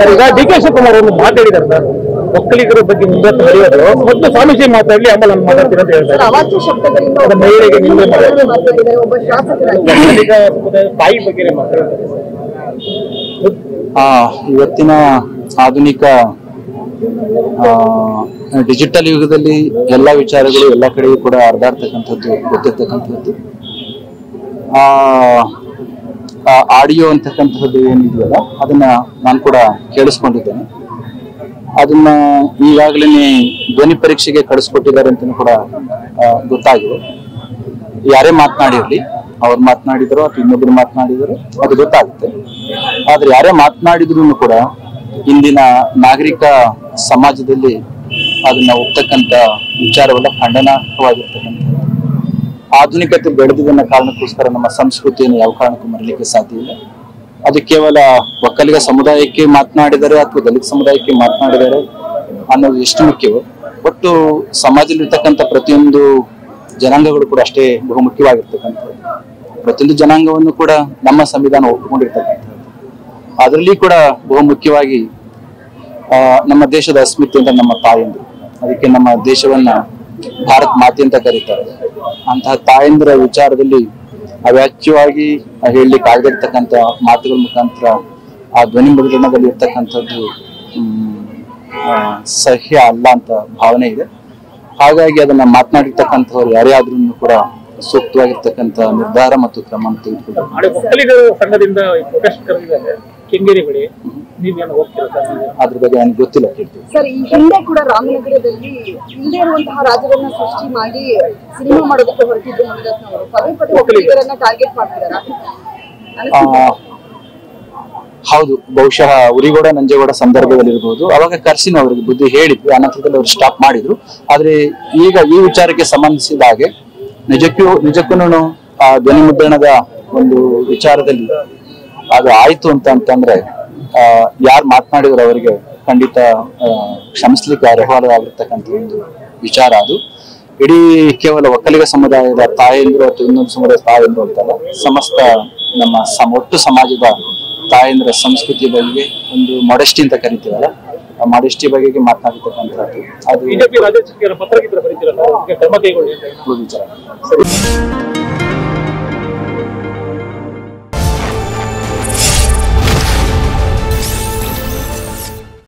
Sir, ಈಗ D K Shivakumar ಅವರು ಮಾತಾಡಿದ್ದಾರೆ ಸರ್, ಒಕ್ಕಲಿಗರ ಬಗ್ಗೆ ಮುಂದೆ ನಡೆಯೋದು ಮೊದಲು ಸ್ವಾಮೀಜಿ ಮಾತಾಡಲಿ ಆಮೇಲೆ ನಾನು ಮಾತಾಡ್ತೀನಿ ಅಂತ ಹೇಳ್ತಾರೆ. ಅವಾಚ್ಯ ಶಬ್ದಗಳಿಂದ ಮಹಿಳೆಗೆ ನಿಂದೆ ಮಾತಾಡಿದ್ದಾರೆ, ಒಬ್ಬ ಶಾಸಕರಾಗಿ ಒಕ್ಕಲಿಗ ಸಮುದಾಯ ತಾಯಿ ಬಗ್ಗೆ ಮಾತಾಡ್ತಾರೆ. ಇವತ್ತಿನ ಆಧುನಿಕ ಡಿಜಿಟಲ್ ಯುಗದಲ್ಲಿ ಎಲ್ಲಾ ವಿಚಾರಗಳು ಎಲ್ಲ ಕಡೆಗೂ ಕೂಡ ಹರಿದಾಡ್ತಕ್ಕಂಥದ್ದು ಗೊತ್ತಿರ್ತಕ್ಕಂಥದ್ದು. ಆಡಿಯೋ ಅಂತಕ್ಕಂಥದ್ದು ಏನಿದೆಯಲ್ಲ ಅದನ್ನ ನಾನು ಕೂಡ ಕೇಳಿಸ್ಕೊಂಡಿದ್ದೇನೆ. ಅದನ್ನ ಈಗಾಗಲೇ ಧ್ವನಿ ಪರೀಕ್ಷೆಗೆ ಕಳಿಸ್ಕೊಟ್ಟಿದ್ದಾರೆ ಅಂತಲೂ ಕೂಡ ಗೊತ್ತಾಗಿದೆ. ಯಾರೇ ಮಾತನಾಡಿರ್ಲಿ, ಅವ್ರು ಮಾತನಾಡಿದ್ರು ಅಥವಾ ಇನ್ನೊಬ್ರು ಮಾತನಾಡಿದ್ರು ಅದು ಗೊತ್ತಾಗುತ್ತೆ. ಆದ್ರೆ ಯಾರೇ ಮಾತನಾಡಿದ್ರು ಕೂಡ ಇಂದಿನ ನಾಗರಿಕ ಸಮಾಜದಲ್ಲಿ ಅದನ್ನ ಒಪ್ತಕ್ಕಂಥ ವಿಚಾರವೆಲ್ಲ ಖಂಡನಾರ್ಹವಾಗಿರ್ತಕ್ಕಂಥ ಆಧುನಿಕತೆ ಬೆಳೆದಿದ್ದನ್ನ ಕಾರಣಕ್ಕೋಸ್ಕರ ನಮ್ಮ ಸಂಸ್ಕೃತಿಯನ್ನು ಯಾವ ಕಾರಣಕ್ಕೂ ಮರಲಿಕ್ಕೆ ಸಾಧ್ಯ ಇಲ್ಲ. ಅದು ಕೇವಲ ಒಕ್ಕಲಿಗ ಸಮುದಾಯಕ್ಕೆ ಮಾತನಾಡಿದರೆ ಅಥವಾ ದಲಿತ ಸಮುದಾಯಕ್ಕೆ ಮಾತನಾಡಿದರೆ ಅನ್ನೋದು ಎಷ್ಟು ಮುಖ್ಯವೋ, ಒಟ್ಟು ಸಮಾಜದಲ್ಲಿರ್ತಕ್ಕಂಥ ಪ್ರತಿಯೊಂದು ಜನಾಂಗಗಳು ಕೂಡ ಅಷ್ಟೇ ಬಹುಮುಖ್ಯವಾಗಿರ್ತಕ್ಕಂಥದ್ದು. ಪ್ರತಿಯೊಂದು ಜನಾಂಗವನ್ನು ಕೂಡ ನಮ್ಮ ಸಂವಿಧಾನ ಒಪ್ಪಿಕೊಂಡಿರ್ತಕ್ಕಂಥದ್ದು. ಅದರಲ್ಲಿ ಕೂಡ ಬಹುಮುಖ್ಯವಾಗಿ ನಮ್ಮ ದೇಶದ ಅಸ್ಮಿತೆ ಅಂತ ನಮ್ಮ ತಾಯಂದ್ರು, ಅದಕ್ಕೆ ನಮ್ಮ ದೇಶವನ್ನ ಭಾರತ್ ಮಾತೆ ಅಂತ ಕರೀತಾರೆ. ಅಂತಹ ತಾಯಂದ್ರ ವಿಚಾರದಲ್ಲಿ ಅವ್ಯಾಚ್ಯವಾಗಿ ಹೇಳಲಿಕ್ಕೆ ಆಗದಿರ್ತಕ್ಕಂಥ ಮಾತುಗಳ ಮುಖಾಂತರ ಆ ಧ್ವನಿ ಮುದ್ರಣದಲ್ಲಿ ಇರ್ತಕ್ಕಂಥದ್ದು ಸಹ್ಯ ಅಲ್ಲ ಅಂತ ಭಾವನೆ ಇದೆ. ಹಾಗಾಗಿ ಅದನ್ನ ಮಾತನಾಡಿರ್ತಕ್ಕಂಥವ್ರು ಯಾರೇ ಆದ್ರೂ ಕೂಡ ಸೂಕ್ತವಾಗಿರ್ತಕ್ಕಂಥ ನಿರ್ಧಾರ ಮತ್ತು ಕ್ರಮ ತೆಗೆದುಕೊಂಡು ಒಕ್ಕಲಿಗರ ಸಂಘದಿಂದ ಕೆಂಗೇರಿ ಬಳಿ ನೀವೇನು ಹೋಗ್ತೀರಾ ಸರ್? ಅದ್ರ ಬಗ್ಗೆ ನನಗೆ ಗೊತ್ತಿಲ್ಲ, ಕೇಳ್ತೀವಿ. ಸರ್, ಈ ಹಿಂದೆ ಕೂಡ ರಾಮನಗರದಲ್ಲಿ ಇಲ್ಲದೆ ಇರುವಂತಹ ರಾಜರನ್ನ ಸೃಷ್ಟಿ ಮಾಡಿ ಸಿನಿಮಾ ಮಾಡೋದಕ್ಕೆ ಹೊರಟಿದ್ದು ಮುನಿರತ್ನವರು ಪದೇ ಪದೇ ಒಕ್ಕಲಿಗರನ್ನ ಟಾರ್ಗೆಟ್ ಮಾಡ್ತಿದಾರ. ಹೌದು, ಬಹುಶಃ ಉರಿಗೋಡ ನಂಜೇಗೌಡ ಸಂದರ್ಭದಲ್ಲಿ ಇರಬಹುದು. ಅವಾಗ ಕರ್ಸಿನ ಅವರಿಗೆ ಬುದ್ಧಿ ಹೇಳಿದ್ವಿ, ಆ ನಂತರದಲ್ಲಿ ಅವರು ಸ್ಟಾಪ್ ಮಾಡಿದ್ರು. ಆದ್ರೆ ಈಗ ಈ ವಿಚಾರಕ್ಕೆ ಸಂಬಂಧಿಸಿದ ಹಾಗೆ ನಿಜಕ್ಕೂ ಆ ಧ್ವನಿ ಮುದ್ರಣದ ಒಂದು ವಿಚಾರದಲ್ಲಿ ಅದು ಆಯ್ತು ಅಂತಂದ್ರೆ ಯಾರು ಮಾತನಾಡಿದ್ರು ಅವರಿಗೆ ಖಂಡಿತ ಕ್ಷಮಿಸ್ಲಿಕ್ಕೆ ಅರ್ಹವಾಗಿರ್ತಕ್ಕಂಥ ಒಂದು ವಿಚಾರ ಅದು. ಇಡೀ ಕೇವಲ ಒಕ್ಕಲಿಗ ಸಮುದಾಯದ ತಾಯಂದ್ರು ಅಥವಾ ಇನ್ನೊಂದು ಸಮುದಾಯದ ತಾಯಂದ್ರು ಅಂತಲ್ಲ, ಸಮಸ್ತ ನಮ್ಮ ಒಟ್ಟು ಸಮಾಜದ ತಾಯಂದ್ರ ಸಂಸ್ಕೃತಿ ಬಗ್ಗೆ ಒಂದು ಮೊಡೆಸ್ಟಿ ಅಂತ ಕರಿತೀವಲ್ಲ, ಆ ಮೊಡೆಸ್ಟಿ ಬಗ್ಗೆ ಮಾತನಾಡಿರ್ತಕ್ಕಂಥದ್ದು ಅದು ಬಿಜೆಪಿ ರಾಜ್ಯ ಪತ್ರಕರ್ತರ ಬರೀತಿರಲ್ಲ, ಕ್ರಮ ಕೈಗೊಳ್ಳಿ ಅಂತ ವಿಚಾರ.